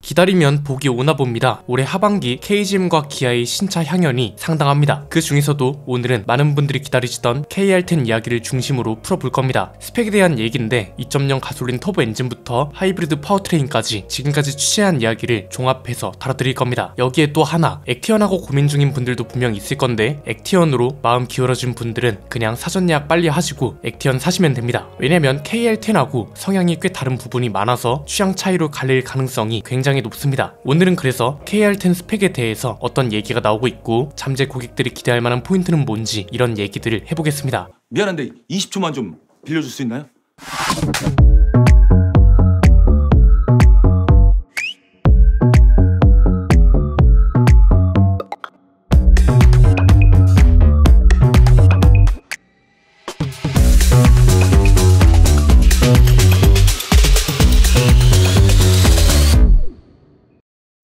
기다리면 복이 오나 봅니다. 올해 하반기 KGM과 기아의 신차 향연이 상당합니다. 그 중에서도 오늘은 많은 분들이 기다리시던 KR10 이야기를 중심으로 풀어볼 겁니다. 스펙에 대한 얘기인데 2.0 가솔린 터보 엔진부터 하이브리드 파워트레인까지 지금까지 취재한 이야기를 종합해서 다뤄드릴 겁니다. 여기에 또 하나, 액티언하고 고민 중인 분들도 분명 있을 건데 액티언으로 마음 기울어진 분들은 그냥 사전 예약 빨리 하시고 액티언 사시면 됩니다. 왜냐면 KR10하고 성향이 꽤 다른 부분이 많아서 취향 차이로 갈릴 가능성이 굉장히 높습니다. 오늘은 그래서 KR10 스펙에 대해서 어떤 얘기가 나오고 있고 잠재 고객들이 기대할 만한 포인트는 뭔지 이런 얘기들을 해보겠습니다. 미안한데 20초만 좀 빌려줄 수 있나요?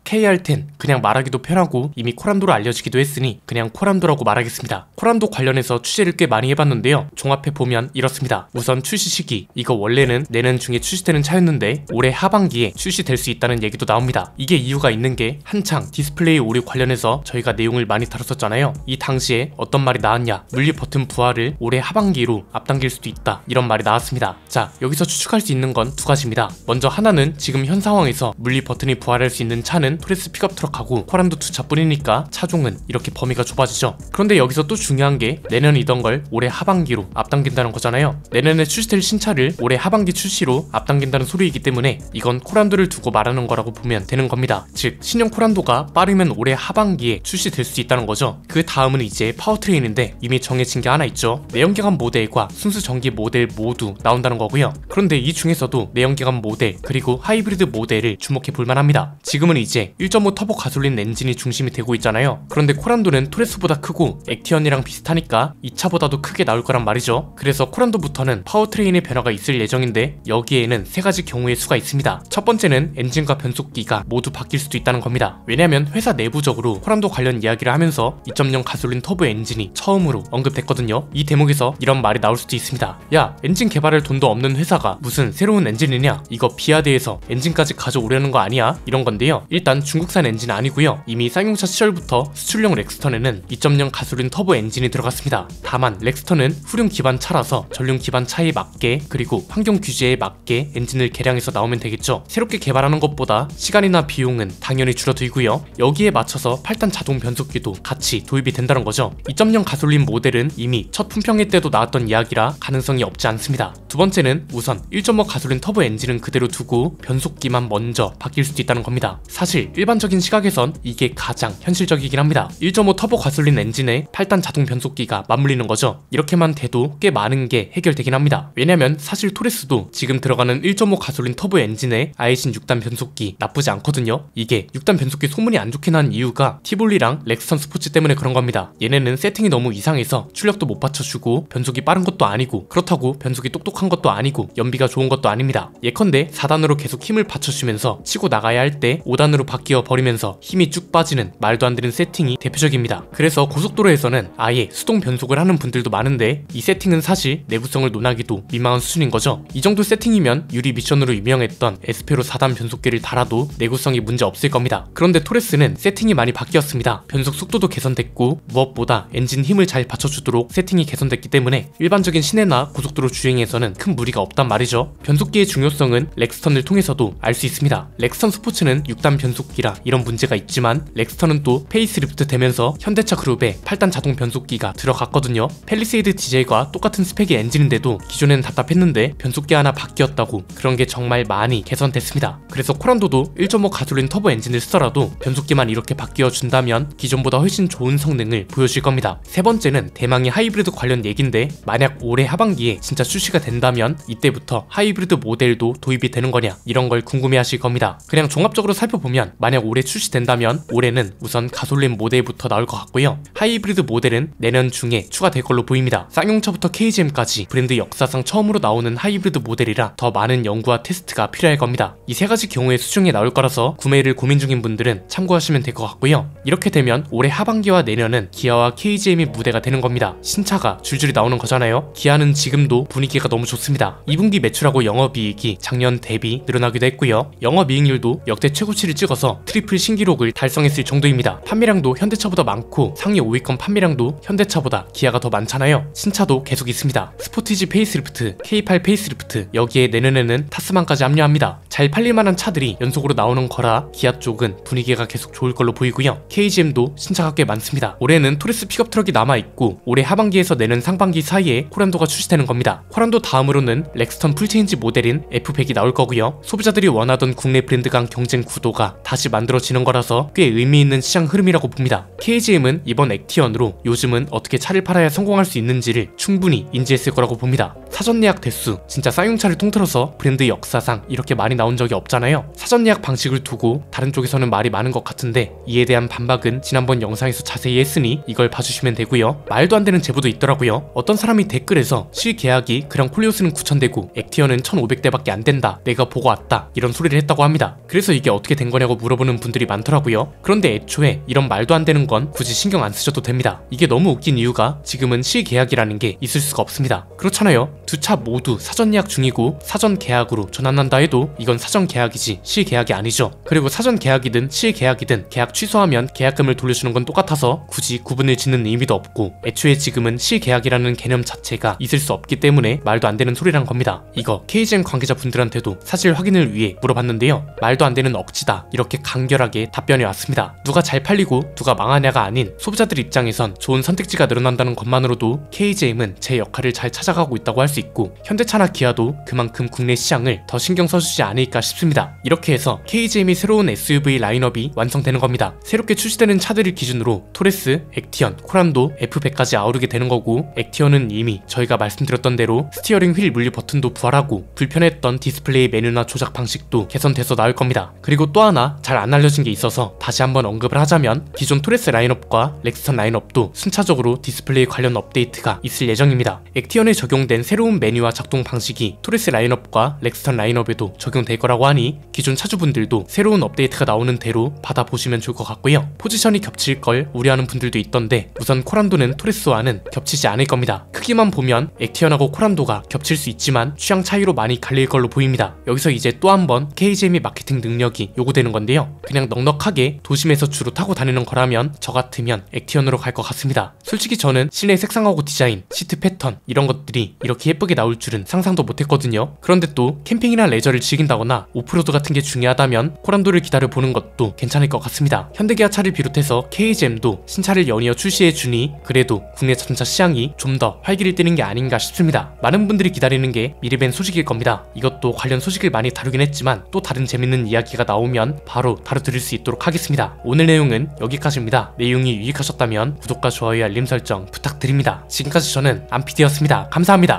KR10 그냥 말하기도 편하고 이미 코란도로 알려지기도 했으니 그냥 코란도라고 말하겠습니다. 코란도 관련해서 취재를 꽤 많이 해봤는데요. 종합해보면 이렇습니다. 우선 출시 시기, 이거 원래는 내년 중에 출시되는 차였는데 올해 하반기에 출시될 수 있다는 얘기도 나옵니다. 이게 이유가 있는 게 한창 디스플레이 오류 관련해서 저희가 내용을 많이 다뤘었잖아요. 이 당시에 어떤 말이 나왔냐, 물리 버튼 부하를 올해 하반기로 앞당길 수도 있다, 이런 말이 나왔습니다. 자, 여기서 추측할 수 있는 건 두 가지입니다. 먼저 하나는 지금 현 상황에서 물리 버튼이 부활할 수 있는 차는 토레스 픽업 트럭하고 코란도 2차뿐이니까 차종은 이렇게 범위가 좁아지죠. 그런데 여기서 또 중요한 게 내년이던 걸 올해 하반기로 앞당긴다는 거잖아요. 내년에 출시될 신차를 올해 하반기 출시로 앞당긴다는 소리이기 때문에 이건 코란도를 두고 말하는 거라고 보면 되는 겁니다. 즉 신형 코란도가 빠르면 올해 하반기에 출시될 수 있다는 거죠. 그 다음은 이제 파워트레인인데 이미 정해진 게 하나 있죠. 내연기관 모델과 순수 전기 모델 모두 나온다는 거고요. 그런데 이 중에서도 내연기관 모델 그리고 하이브리드 모델을 주목해 볼 만합니다. 지금은 이제 1.5 터보 가솔린 엔진이 중심이 되고 있잖아요. 그런데 코란도는 토레스보다 크고 액티언이랑 비슷하니까 이 차보다도 크게 나올 거란 말이죠. 그래서 코란도부터는 파워트레인의 변화가 있을 예정인데 여기에는 세 가지 경우의 수가 있습니다. 첫 번째는 엔진과 변속기가 모두 바뀔 수도 있다는 겁니다. 왜냐면 회사 내부적으로 코란도 관련 이야기를 하면서 2.0 가솔린 터보 엔진이 처음으로 언급됐거든요. 이 대목에서 이런 말이 나올 수도 있습니다. 야, 엔진 개발할 돈도 없는 회사가 무슨 새로운 엔진이냐, 이거 비아드에서 엔진까지 가져오려는 거 아니야? 이런 건데요. 일단 중국산 엔진 아니고요. 이미 쌍용차 시절부터 수출용 렉스턴에는 2.0 가솔린 터보 엔진이 들어갔습니다. 다만 렉스턴은 후륜 기반 차라서 전륜 기반 차에 맞게 그리고 환경 규제에 맞게 엔진을 개량해서 나오면 되겠죠. 새롭게 개발하는 것보다 시간이나 비용은 당연히 줄어들고요. 여기에 맞춰서 8단 자동 변속기도 같이 도입이 된다는 거죠. 2.0 가솔린 모델은 이미 첫 품평회 때도 나왔던 이야기라 가능성이 없지 않습니다. 두 번째는 우선 1.5 가솔린 터보 엔진은 그대로 두고 변속기만 먼저 바뀔 수도 있다는 겁니다. 사실 일반적인 시각에선 이게 가장 현실적이긴 합니다. 1.5 터보 가솔린 엔진에 8단 자동 변속기가 맞물리는 거죠. 이렇게만 돼도 꽤 많은 게 해결되긴 합니다. 왜냐면 사실 토레스도 지금 들어가는 1.5 가솔린 터보 엔진에 아이신 6단 변속기 나쁘지 않거든요. 이게 6단 변속기 소문이 안 좋게 난 이유가 티볼리랑 렉스턴 스포츠 때문에 그런 겁니다. 얘네는 세팅이 너무 이상해서 출력도 못 받쳐주고 변속이 빠른 것도 아니고 그렇다고 변속이 똑똑한 것도 아니고 연비가 좋은 것도 아닙니다. 예컨대 4단으로 계속 힘을 받쳐주면서 치고 나가야 할 때 5단으로 바뀌어 버리면서 힘이 쭉 빠지는 말도 안 되는 세팅이 대표적입니다. 그래서 고속도로에서는 아예 수동 변속을 하는 분들도 많은데 이 세팅은 사실 내구성을 논하기도 민망한 수준인 거죠. 이 정도 세팅이면 유리 미션으로 유명했던 에스페로 4단 변속기를 달아도 내구성이 문제 없을 겁니다. 그런데 토레스는 세팅이 많이 바뀌었습니다. 변속 속도도 개선됐고 무엇보다 엔진 힘을 잘 받쳐주도록 세팅이 개선됐기 때문에 일반적인 시내나 고속도로 주행에서는 큰 무리가 없단 말이죠. 변속기의 중요성은 렉스턴을 통해서도 알 수 있습니다. 렉스턴 스포츠는 6단 변속기라 이런 문제가 있지만 렉스턴은 또 페이스리프트 되면서 현대차 그룹에 8단 자동 변속기가 들어갔거든요. 팰리세이드 디젤과 똑같은 스펙의 엔진인데도 기존에는 답답했는데 변속기 하나 바뀌었다고 그런 게 정말 많이 개선됐습니다. 그래서 코란도도 1.5 가솔린 터보 엔진을 쓰더라도 변속기만 이렇게 바뀌어준다면 기존보다 훨씬 좋은 성능을 보여줄 겁니다. 세 번째는 대망의 하이브리드 관련 얘긴데 만약 올해 하반기에 진짜 출시가 된다면 이때부터 하이브리드 모델도 도입이 되는 거냐 이런 걸 궁금해 하실 겁니다. 그냥 종합적으로 살펴보면 만약 올해 출시된다면 올해는 우선 가솔린 모델부터 나올 것 같고요. 하이브리드 모델은 내년 중에 추가될 걸로 보입니다. 쌍용차부터 KGM까지 브랜드 역사상 처음으로 나오는 하이브리드 모델이라 더 많은 연구와 테스트가 필요할 겁니다. 이 세 가지 경우에 수중에 나올 거라서 구매를 고민 중인 분들은 참고하시면 될 것 같고요. 이렇게 되면 올해 하반기와 내년은 기아와 KGM이 무대가 되는 겁니다. 신차가 줄줄이 나오는 거잖아요. 기아는 지금도 분위기가 너무 좋습니다. 2분기 매출하고 영업이익이 작년 대비 늘어나기도 했고요. 영업이익률도 역대 최고치를 찍어서 트리플 신기록을 달성했을 정도입니다. 판매량도 현대차보다 많고 상위 5위권 판매량도 현대차보다 기아가 더 많잖아요. 신차도 계속 있습니다. 스포티지 페이스리프트, K8 페이스리프트, 여기에 내년에는 타스만까지 합류합니다. 잘 팔릴만한 차들이 연속으로 나오는 거라 기아 쪽은 분위기가 계속 좋을 걸로 보이고요. KGM도 신차가 꽤 많습니다. 올해는 토레스 픽업 트럭이 남아있고 올해 하반기에서 내년 상반기 사이에 코란도가 출시되는 겁니다. 코란도 다음으로는 렉스턴 풀체인지 모델인 F100이 나올 거고요. 소비자들이 원하던 국내 브랜드 간 경쟁 구도가 다시 만들어지는 거라서 꽤 의미있는 시장 흐름이라고 봅니다. KGM은 이번 액티언으로 요즘은 어떻게 차를 팔아야 성공할 수 있는지를 충분히 인지했을 거라고 봅니다. 사전 예약 대수, 진짜 쌍용차를 통틀어서 브랜드 역사상 이렇게 많이 나온 적이 없잖아요. 사전 예약 방식을 두고 다른 쪽에서는 말이 많은 것 같은데 이에 대한 반박은 지난번 영상에서 자세히 했으니 이걸 봐주시면 되고요. 말도 안 되는 제보도 있더라고요. 어떤 사람이 댓글에서 실계약이 그랑 콜리오스는 9,000대고 액티언은 1,500대밖에 안 된다, 내가 보고 왔다, 이런 소리를 했다고 합니다. 그래서 이게 어떻게 된 거냐고 물어보는 분들이 많더라고요. 그런데 애초에 이런 말도 안 되는 건 굳이 신경 안 쓰셔도 됩니다. 이게 너무 웃긴 이유가 지금은 실계약이라는 게 있을 수가 없습니다. 그렇잖아요. 두 차 모두 사전 예약 중이고 사전 계약으로 전환한다 해도 이건 사전 계약이지 실계약이 아니죠. 그리고 사전 계약이든 실계약이든 계약 취소하면 계약금을 돌려주는 건 똑같아서 굳이 구분을 짓는 의미도 없고 애초에 지금은 실계약이라는 개념 자체가 있을 수 없기 때문에 말도 안 되는 소리란 겁니다. 이거 KGM 관계자분들한테도 사실 확인을 위해 물어봤는데요. 말도 안 되는 억지다, 이렇게 간결하게 답변이 왔습니다. 누가 잘 팔리고 누가 망하냐가 아닌 소비자들 입장에선 좋은 선택지가 늘어난다는 것만으로도 KGM은 제 역할을 잘 찾아가고 있다고 할 수 있고 현대차나 기아도 그만큼 국내 시장을 더 신경 써주지 않을까 싶습니다. 이렇게 해서 KGM이 새로운 SUV 라인업이 완성되는 겁니다. 새롭게 출시되는 차들을 기준으로 토레스, 액티언, 코란도, F100까지 아우르게 되는 거고, 액티언은 이미 저희가 말씀드렸던 대로 스티어링 휠 물류 버튼도 부활하고 불편했던 디스플레이 메뉴나 조작 방식도 개선돼서 나올 겁니다. 그리고 또 하나 잘 안 알려진 게 있어서 다시 한번 언급을 하자면 기존 토레스 라인업과 렉스턴 라인업도 순차적으로 디스플레이 관련 업데이트가 있을 예정입니다. 액티언에 적용된 새로운 메뉴와 작동 방식이 토레스 라인업과 렉스턴 라인업에도 적용될 거라고 하니 기존 차주분들도 새로운 업데이트가 나오는 대로 받아보시면 좋을 것 같고요. 포지션이 겹칠 걸 우려하는 분들도 있던데 우선 코란도는 토레스와는 겹치지 않을 겁니다. 크기만 보면 액티언하고 코란도가 겹칠 수 있지만 취향 차이로 많이 갈릴 걸로 보입니다. 여기서 이제 또 한 번 KGM의 마케팅 능력이 요구되는 건데요. 그냥 넉넉하게 도심에서 주로 타고 다니는 거라면 저 같으면 액티언으로 갈 것 같습니다. 솔직히 저는 실내 색상하고 디자인, 시트 패턴 이런 것들이 이렇게 예쁘게 나올 줄은 상상도 못했거든요. 그런데 또 캠핑이나 레저를 즐긴다거나 오프로드 같은 게 중요하다면 코란도를 기다려보는 것도 괜찮을 것 같습니다. 현대기아 차를 비롯해서 KGM도 신차를 연이어 출시해주니 그래도 국내 자동차 시장이 좀 더 활기를 띠는 게 아닌가 싶습니다. 많은 분들이 기다리는 게 미리 뵌 소식일 겁니다. 이것도 관련 소식을 많이 다루긴 했지만 또 다른 재밌는 이야기가 나오면 바로 다뤄드릴 수 있도록 하겠습니다. 오늘 내용은 여기까지입니다. 내용이 유익하셨다면 구독과 좋아요, 알림 설정 부탁드립니다. 지금까지 저는 안피디였습니다. 감사합니다.